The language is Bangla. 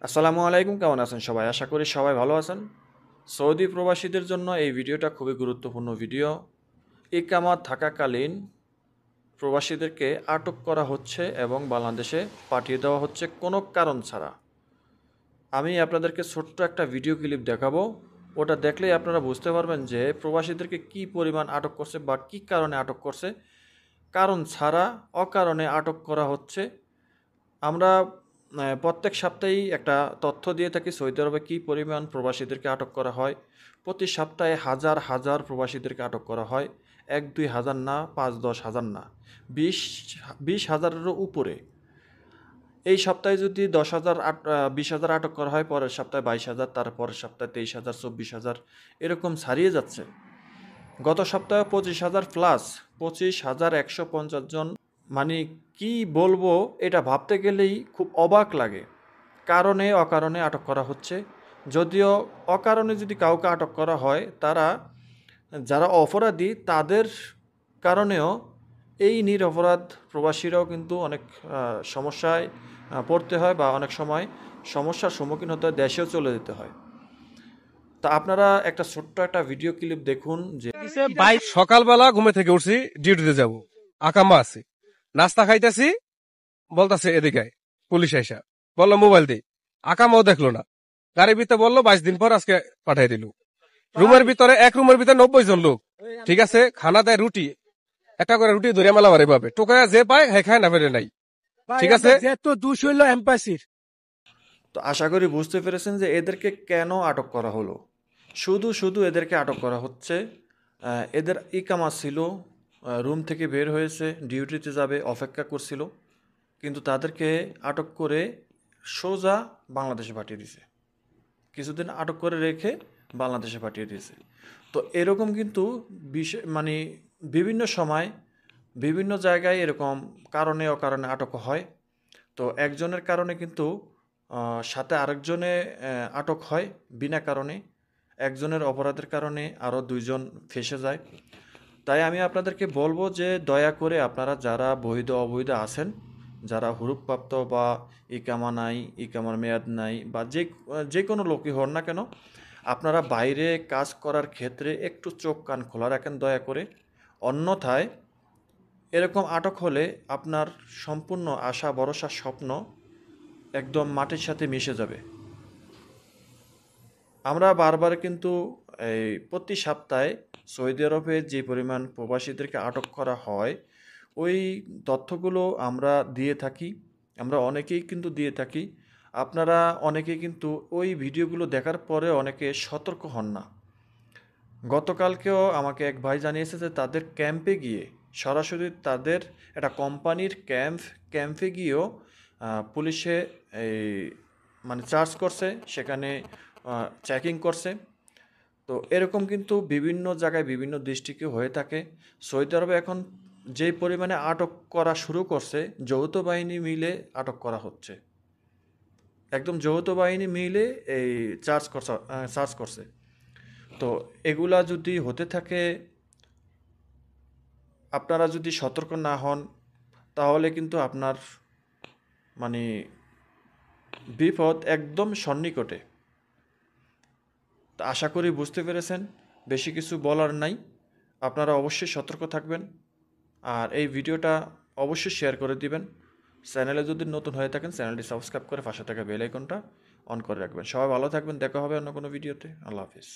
আসসালামু আলাইকুম, কেমন আছেন সবাই? আশা করি সবাই ভালো আছেন। সৌদি প্রবাসীদের জন্য এই ভিডিওটা খুবই গুরুত্বপূর্ণ ভিডিও। ইকামাত থাকাকালীন প্রবাসীদেরকে আটক করা হচ্ছে এবং বাংলাদেশে পাঠিয়ে দেওয়া হচ্ছে কোনো কারণ ছাড়া। আমি আপনাদেরকে ছোট্ট একটা ভিডিও ক্লিপ দেখাবো। ওটা দেখলেই আপনারা বুঝতে পারবেন যে প্রবাসীদেরকে কী পরিমাণ আটক করছে বা কী কারণে আটক করছে। কারণ ছাড়া অকারণে আটক করা হচ্ছে। আমরা প্রত্যেক সপ্তাহেই একটা তথ্য দিয়ে থাকি সৌদি আরবে কী পরিমাণ প্রবাসীদেরকে আটক করা হয়। প্রতি সপ্তাহে হাজার হাজার প্রবাসীদেরকে আটক করা হয়। ১-২ হাজার না, ৫-১০ হাজার না, ২০ হাজারেরও উপরে। এই সপ্তাহে যদি ১০,০০০ ২০,০০০ আটক করা হয়, পরের সপ্তাহে ২২,০০০, তার পরের সপ্তাহে ২৩,০০০, ২৪,০০০ এরকম ছাড়িয়ে যাচ্ছে। গত সপ্তাহে ২৫,০০০ প্লাস, ২৫,১৫০ জন। মানে কি বলবো, এটা ভাবতে গেলেই খুব অবাক লাগে। কারণে অকারণে আটক করা হচ্ছে। যদিও অকারণে যদি কাউকে আটক করা হয়, তারা যারা অপরাধী তাদের কারণেও এই নিরপরাধ প্রবাসীরাও কিন্তু অনেক সমস্যায় পড়তে হয় বা অনেক সময় সমস্যার সম্মুখীন হতে হয়, দেশেও চলে যেতে হয়। তা আপনারা একটা ছোট্ট একটা ভিডিও ক্লিপ দেখুন যে সকালবেলা ঘুমে থেকে উঠছি, ডিউটিতে যাব, আকামা আছে, নাস্তা খাইতেছি, বলতাছে এদিকে আয়। পুলিশ আইসা বললো মোবাইল দে, আকামাও দেখলো না, গাড়ির ভিতরে বললো 22 দিন পর আজকে পাঠাই দিল। রুমের ভিতরে, এক রুমের ভিতরে 90 জন লোক, ঠিক আছে, খানা দেয় রুটি, একটা করে রুটি ধরে মেলা মারে ভাবে টোকায় যে পায় হ্যাঁ খায়, না পেরে নাই, ঠিক আছে। তো দুশ হইল এম্বাসির। তো আশা করি বুঝতে পেরেছেন যে এদেরকে কেন আটক করা হলো। শুধু শুধু এদেরকে আটক করা হচ্ছে। এদের ইকামা ছিল, রুম থেকে বের হয়েছে, ডিউটিতে যাবে, অপেক্ষা করছিল, কিন্তু তাদেরকে আটক করে সোজা বাংলাদেশে পাঠিয়ে দিয়েছে। কিছুদিন আটক করে রেখে বাংলাদেশে পাঠিয়ে দিয়েছে। তো এরকম কিন্তু মানে বিভিন্ন সময় বিভিন্ন জায়গায় এরকম কারণে অকারণে আটক হয়। তো একজনের কারণে কিন্তু সাথে আরেকজনে আটক হয় বিনা কারণে। একজনের অপরাধের কারণে আরও ২ জন ফেঁসে যায়। তাই আমি আপনাদেরকে বলবো যে দয়া করে আপনারা যারা বৈধ অবৈধ আছেন, যারা হুরুপপ্রাপ্ত বা ইকামা নাই, ইকামার মেয়াদ নাই, বা যে কোনো লোকই হন না কেন, আপনারা বাইরে কাজ করার ক্ষেত্রে একটু চোখ কান খোলা রাখেন দয়া করে। অন্যথায় এরকম আটক হলে আপনার সম্পূর্ণ আশা ভরসা স্বপ্ন একদম মাটির সাথে মিশে যাবে। আমরা বারবার কিন্তু এই প্রতি সপ্তাহে সৌদি আরবে যে পরিমাণ প্রবাসীদেরকে আটক করা হয়, ওই তথ্যগুলো আমরা দিয়ে থাকি। আমরা অনেকেই কিন্তু দিয়ে থাকি। আপনারা অনেকেই কিন্তু ওই ভিডিওগুলো দেখার পরে অনেকে সতর্ক হন না। গতকালকেও আমাকে এক ভাই জানিয়েছে যে তাদের ক্যাম্পে গিয়ে, সরাসরি তাদের একটা কোম্পানির ক্যাম্পে গিয়েও পুলিশে এই মানে চার্জ করছে, সেখানে চেকিং করছে। তো এরকম কিন্তু বিভিন্ন জায়গায় বিভিন্ন ডিস্ট্রিক্টে হয়ে থাকে। সৌদি আরবে এখন যেই পরিমাণে আটক করা শুরু করছে, যৌথ বাহিনী মিলে আটক করা হচ্ছে। একদম যৌথ বাহিনী মিলে এই চার্জ করছে। তো এগুলা যদি হতে থাকে, আপনারা যদি সতর্ক না হন, তাহলে কিন্তু আপনার মানে বিপদ একদম সন্নিকটে। তা আশা করি বুঝতে পেরেছেন। বেশি কিছু বলার নাই। আপনারা অবশ্যই সতর্ক থাকবেন। আর এই ভিডিওটা অবশ্যই শেয়ার করে দিবেন। চ্যানেলে যদি নতুন হয়ে থাকেন, চ্যানেলটি সাবস্ক্রাইব করে পাশে থাকা বেল আইকনটা অন করে রাখবেন। সবাই ভালো থাকবেন। দেখা হবে অন্য কোনো ভিডিওতে। আল্লাহ হাফিজ।